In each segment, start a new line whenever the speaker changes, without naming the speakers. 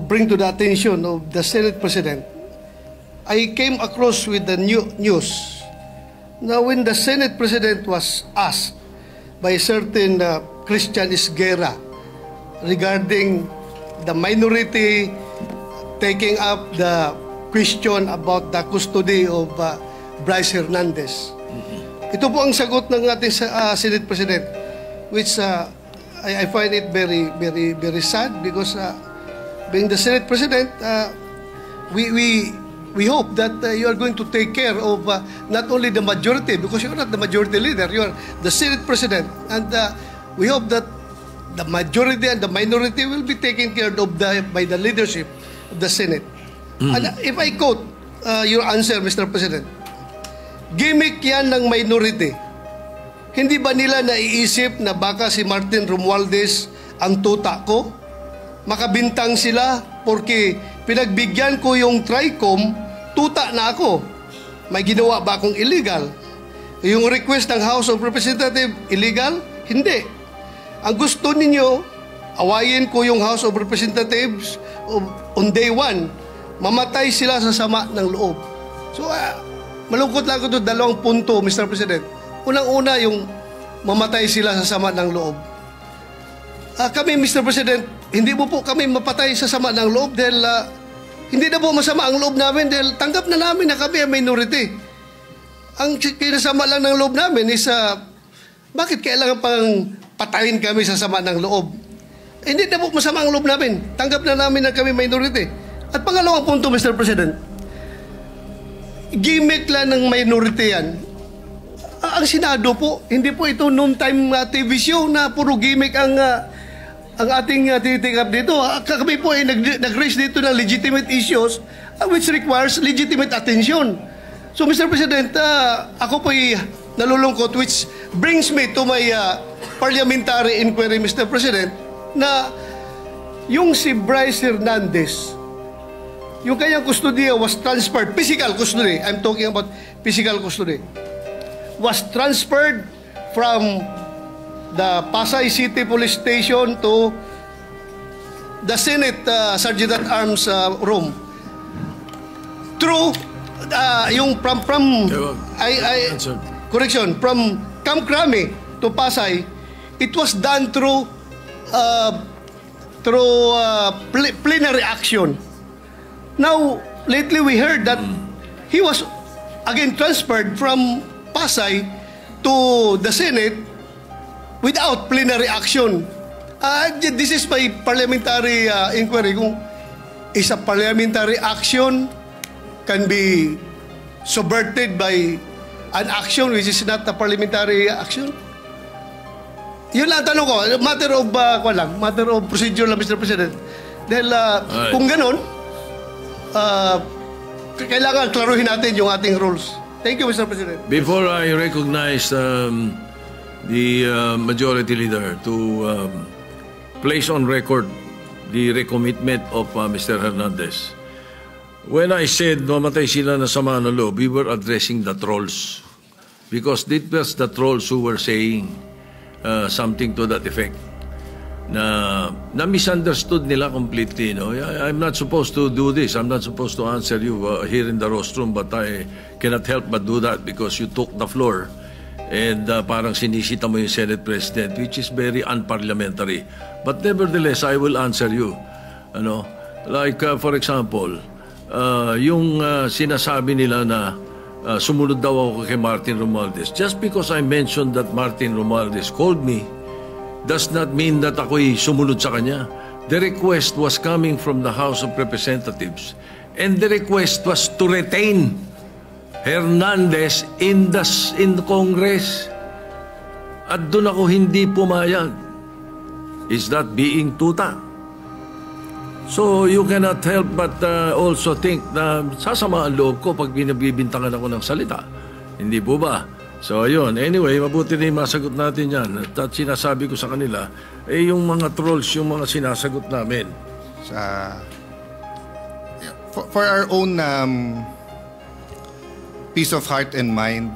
bring to the attention of the Senate President, I came across with the news. Now, when the Senate President was asked by a certain Christian Esguerra regarding the minority taking up the question about the custody of Bryce Hernandez. Ito po ang sagot ng ating Senate President, which I find it very, very, very sad because being the Senate President, we hope that you are going to take care of not only the majority, because you are not the majority leader, you are the Senate President, and we hope that the majority and the minority will be taken care of by the leadership of the Senate. And if I quote your answer, Mr. President, gimmick yan ng minority. Hindi ba nila naiisip na baka si Martin Romualdez ang tuta ko? Makabintang sila porque pinagbigyan ko yung TRICOM, tuta na ako. May ginawa ba akong illegal? Yung request ng House of Representatives, illegal? Hindi. Ang gusto ninyo, awayin ko yung House of Representatives on day one. Mamatay sila sa sama ng loob. So, malungkot lang ko ito, dalawang punto, Mr. President. Unang-una, yung mamatay sila sa sama ng loob. Kami, Mr. President, hindi mo po kami mapatay sa sama ng loob dahil hindi na po masama ang loob namin dahil tanggap na namin na kami ang minority. Ang kinasama lang ng loob namin is bakit kailangan pang patayin kami sa sama ng loob? Hindi na po masama ang loob namin. Tanggap na namin na kami minority. At pangalawang punto, Mr. President, gimmick lang ng minority yan. Ang Senado po, hindi po ito noon-time TV show na puro gimmick ang ating tinitikap dito. Kami po ay nag-raise dito ng legitimate issues which requires legitimate attention. So, Mr. President, ako po ay nalulungkot, which brings me to my parliamentary inquiry, Mr. President, na yung si Bryce Hernandez, yung kanyang custody was transferred, physical custody, I'm talking about physical custody, was transferred from the Pasay City Police Station to the Senate Sergeant at Arms room. Through yung from correction, from Camp Crame to Pasay, it was done through plenary action. Now, lately we heard that he was again transferred from Pasay to the Senate without plenary action. This is my parliamentary inquiry. Kung is a parliamentary action can be subverted by an action which is not a parliamentary action? Yun lang tanong ko. Matter of procedure lang, Mr. President. Dahil kung ganun, kailangan klaruhin natin yung ating rules. Thank you, Mr. President.
Before I recognize the majority leader to place on record the recommitment of Mr. Hernandez, when I said mamatay sila na sama ng loob, we were addressing the trolls because it was the trolls who were saying something to that effect. Na misunderstood nila completely. No? I'm not supposed to do this. I'm not supposed to answer you here in the rostrum, but I cannot help but do that because you took the floor and parang sinisita mo yung Senate President, which is very unparliamentary. But nevertheless, I will answer you. Ano? Like, for example, yung sinasabi nila na sumunod daw ako kay Martin Romualdez. Just because I mentioned that Martin Romualdez called me does not mean that ako'y sumunod sa kanya. The request was coming from the House of Representatives. And the request was to retain Hernandez in the Congress. At doon ako hindi pumayag. Is that being tuta? So you cannot help but also think na sasama ang loob ko pag binibintangan ako ng salita. Hindi po ba? So, ayun. Anyway, mabuti na yung masagot natin yan. At sinasabi ko sa kanila, yung mga trolls, yung mga sinasagot namin.
For our own peace of heart and mind,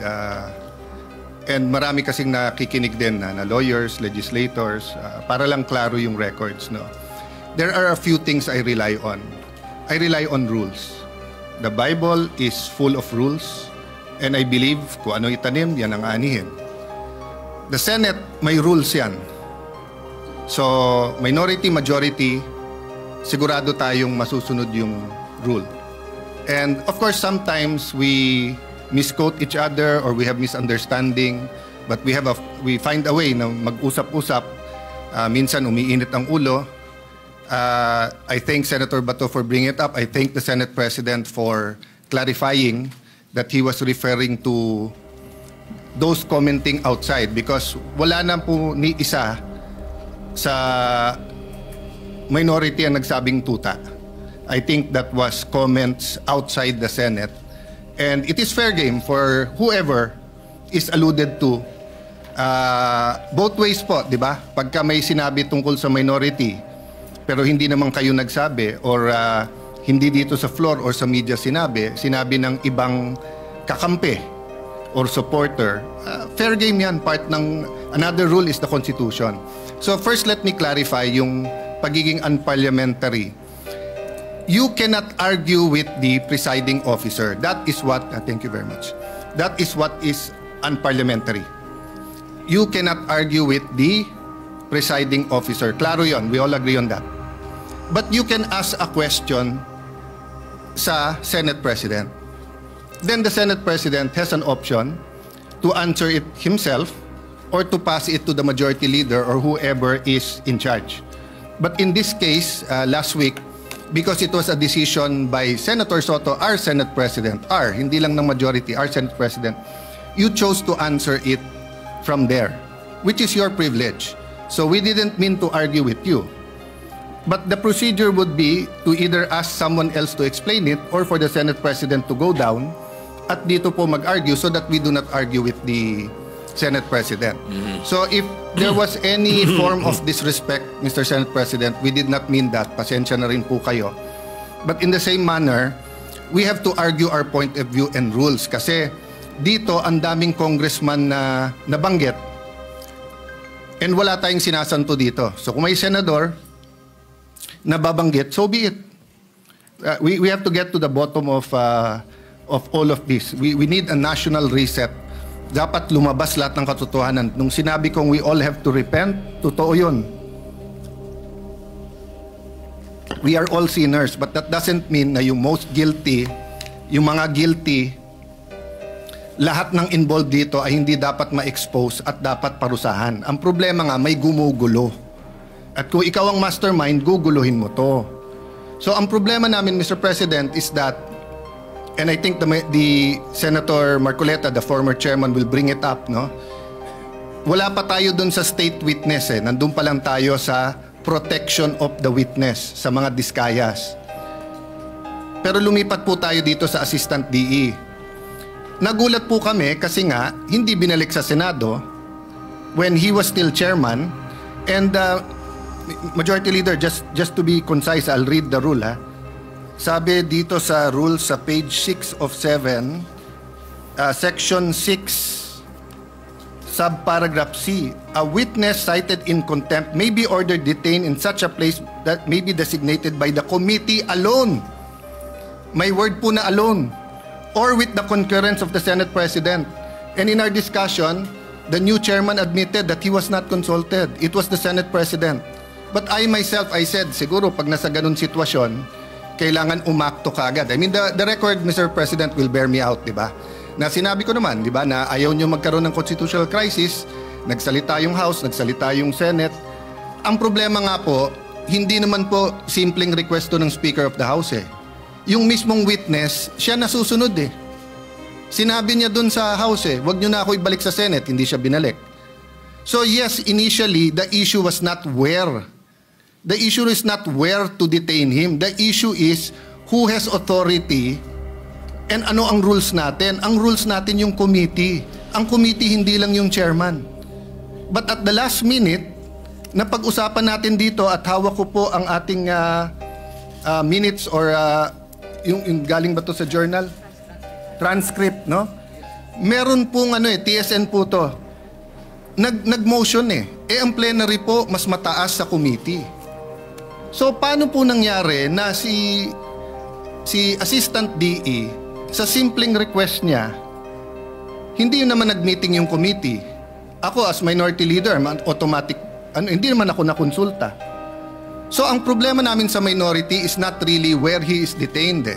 and marami kasing nakikinig din na lawyers, legislators, para lang klaro yung records, no? there are a few things I rely on. I rely on rules. The Bible is full of rules, and I believe kung ano itanim, yan ang anihin. The Senate, may rules yan. So, minority, majority, sigurado tayong masusunod yung rule. And of course, sometimes we misquote each other or we have misunderstanding, but we find a way na mag-usap-usap. Minsan umiinit ang ulo. I thank Senator Bato for bringing it up. I thank the Senate President for clarifying that he was referring to those commenting outside, because wala na po ni isa sa minority ang nagsabing tuta. I think that was comments outside the Senate. And it is fair game for whoever is alluded to. Both ways po, di ba? Pagka may sinabi tungkol sa minority, pero hindi naman kayo nagsabi, or hindi dito sa floor or sa media sinabi ng ibang kakampi or supporter, fair game yan. Part ng another rule is the Constitution. So first, let me clarify yung pagiging unparliamentary. You cannot argue with the presiding officer. That is what, thank you very much. That is what is unparliamentary. You cannot argue with the presiding officer. Klaro yon, we all agree on that. But you can ask a question sa Senate President. Then the Senate President has an option to answer it himself or to pass it to the majority leader or whoever is in charge. But in this case, last week, because it was a decision by Senator Soto, our Senate President, hindi lang ng majority, our Senate President, you chose to answer it from there, which is your privilege. So we didn't mean to argue with you. But the procedure would be to either ask someone else to explain it or for the Senate President to go down at dito po mag-argue so that we do not argue with the Senate President. So if there was any form of disrespect, Mr. Senate President, we did not mean that. Pasensya na rin po kayo. But in the same manner, we have to argue our point of view and rules. Kasi dito, ang daming congressman na nabanggit and wala tayong sinasanto dito. So kung may senador na babanggit, so be it. We have to get to the bottom of all of this. We need a national reset. Dapat lumabas lahat ng katotohanan. Nung sinabi kong we all have to repent, totoo yun. We are all sinners, but that doesn't mean na yung most guilty, yung mga guilty, lahat ng involved dito ay hindi dapat ma-expose at dapat parusahan. Ang problema nga, may gumugulo. At kung ikaw ang mastermind, guguluhin mo to. So ang problema namin, Mr. President, is that, and I think the Senator Marcoleta, the former chairman, will bring it up, no? Wala pa tayo dun sa state witness eh. Nandun pa lang tayo sa protection of the witness, sa mga diskayas. Pero lumipat po tayo dito sa Assistant DE. Nagulat po kami kasi nga, hindi binalik sa Senado when he was still chairman. And Majority Leader, just to be concise, I'll read the rule, ha? Sabi dito sa rules sa page 6 of 7, section 6, subparagraph C, a witness cited in contempt may be ordered detained in such a place that may be designated by the committee alone. May word po na alone. Or with the concurrence of the Senate President. And in our discussion, the new chairman admitted that he was not consulted. It was the Senate President. But I myself, I said, siguro pag nasa ganun sitwasyon, kailangan umakto kaagad. I mean, the record, Mr. President, will bear me out, di ba? Na sinabi ko naman, di ba, na ayaw nyo magkaroon ng constitutional crisis, nagsalita yung House, nagsalita yung Senate. Ang problema nga po, hindi naman po simpleng request to ng Speaker of the House eh. Yung mismong witness, siya nasusunod eh. Sinabi niya dun sa House eh, wag nyo na ako ibalik sa Senate, hindi siya binalik. So yes, initially, the issue was not where. The issue is not where to detain him. The issue is who has authority and ano ang rules natin. Ang rules natin yung committee. Ang committee hindi lang yung chairman. But at the last minute, napag-usapan natin dito at hawak ko po ang ating minutes or yung galing ba to sa journal? Transcript, no? Meron pong TSN po to. Nag-motion eh. Eh ang plenary po mas mataas sa committee. So paano po nangyari na si Assistant DE sa simpleng request niya, hindi naman nag-meeting yung committee. Ako as minority leader, automatic, hindi naman ako nakonsulta. So ang problema namin sa minority is not really where he is detained.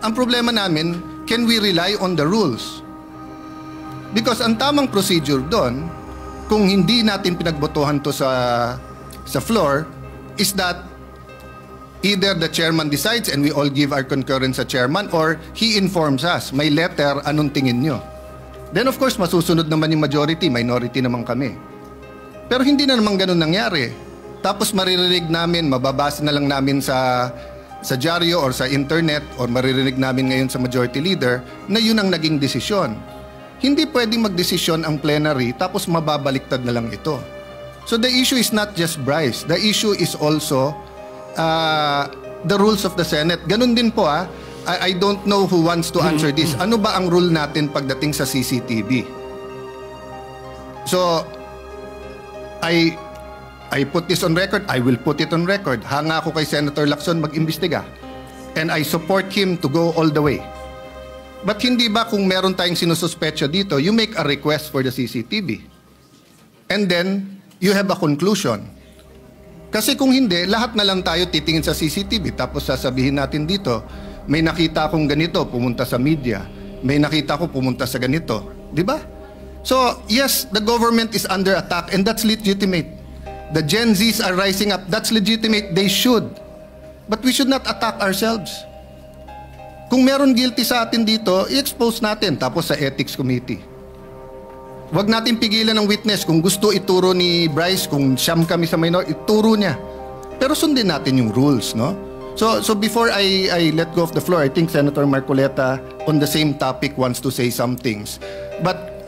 Ang problema namin, can we rely on the rules? Because ang tamang procedure doon, kung hindi natin pinagbotohan to sa floor, is that either the chairman decides and we all give our concurrence sa chairman, or he informs us, may letter, anong tingin nyo? Then of course, masusunod naman yung majority, minority naman kami. Pero hindi na naman ganun nangyari. Tapos maririnig namin, mababasa na lang namin sa dyaryo or sa internet, or maririnig namin ngayon sa majority leader, na yun ang naging desisyon. Hindi pwedeng magdesisyon ang plenary tapos mababaliktad na lang ito. So the issue is not just Bryce. The issue is also the rules of the Senate. Ganun din po I don't know who wants to answer this. Ano ba ang rule natin pagdating sa CCTV? So I put this on record. I will put it on record. Hanga ako kay Senator Lacson mag-imbestiga. And I support him to go all the way. But hindi ba kung meron tayong sinususpecha dito, you make a request for the CCTV. And then, you have a conclusion. Kasi kung hindi, lahat na lang tayo titingin sa CCTV. Tapos sasabihin natin dito, may nakita akong ganito, pumunta sa media. May nakita ko, pumunta sa ganito. Di ba? So, yes, the government is under attack and that's legitimate. The Gen Zs are rising up. That's legitimate. They should. But we should not attack ourselves. Kung meron guilty sa atin dito, i-expose natin tapos sa ethics committee. Huwag natin pigilan ng witness. Kung gusto ituro ni Bryce, kung siyam kami sa minor, ituro niya. Pero sundin natin yung rules, no? So before I let go of the floor, I think Senator Marcoleta on the same topic wants to say some things. But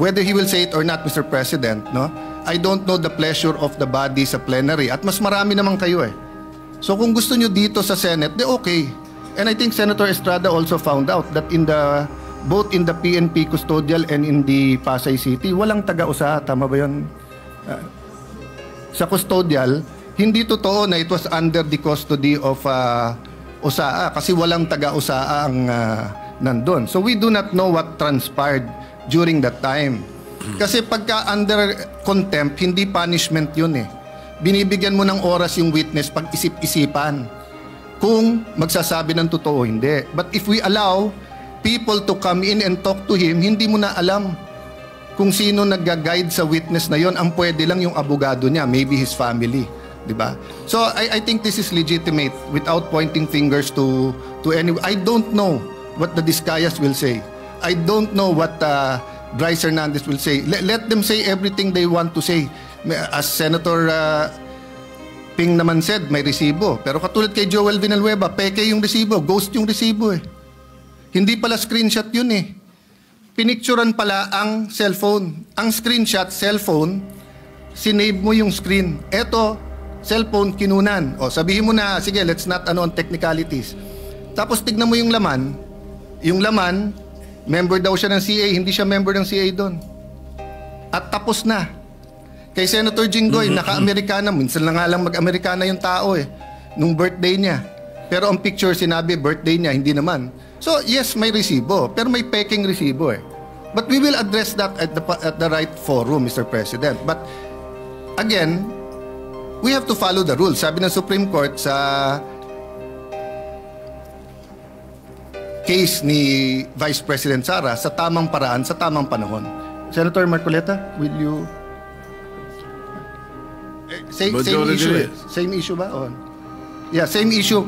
whether he will say it or not, Mr. President, no? I don't know the pleasure of the body sa plenary. At mas marami naman kayo eh. So kung gusto nyo dito sa Senate, de okay. And I think Senator Estrada also found out that both in the PNP custodial and in the Pasay City, walang taga-usaha. Tama ba yun? Sa custodial, hindi totoo na it was under the custody of USAA kasi walang taga-USAA ang nandun. So we do not know what transpired during that time. Kasi pagka under contempt, hindi punishment yun eh. Binibigyan mo ng oras yung witness pag isip-isipan kung magsasabi ng totoo, hindi. But if we allow people to come in and talk to him, hindi mo na alam kung sino nag-guide sa witness na yon. Ang pwede lang yung abogado niya, maybe his family, di ba? So I think this is legitimate without pointing fingers to anyone. I don't know what the Discayas will say. I don't know what Bryce Hernandez will say. Let them say everything they want to say. As Senator Ping naman said, may resibo. Pero katulad kay Joel Villanueva, peke yung resibo, ghost yung resibo eh. Hindi pala screenshot yun eh. Pinicturan pala ang cellphone. Ang screenshot, cellphone, sinave mo yung screen. Eto, cellphone, kinunan. O sabihin mo na, sige, let's not on technicalities. Tapos tignan mo yung laman. Yung laman, member daw siya ng CA, hindi siya member ng CA doon. At tapos na. Kay Senator Jinggoy, naka-Amerikana. Minsan na nga lang mag-Amerikana yung tao eh. Nung birthday niya. Pero ang picture sinabi, birthday niya, hindi naman. So, yes, may resibo. Pero may peking resibo eh. But we will address that at the right forum, Mr. President. But, again, we have to follow the rules. Sabi ng Supreme Court sa case ni Vice President Sara, sa tamang paraan, sa tamang panahon. Senator Marcoleta, will you... Same issue eh. Same issue ba? Oh. Yeah, same issue.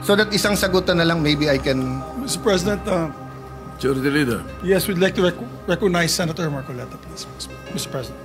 So that isang sagutan na lang, maybe I can...
Mr. President,
Majority Leader.
yes, we'd like to recognize Senator Marcoleta, please, Mr. President.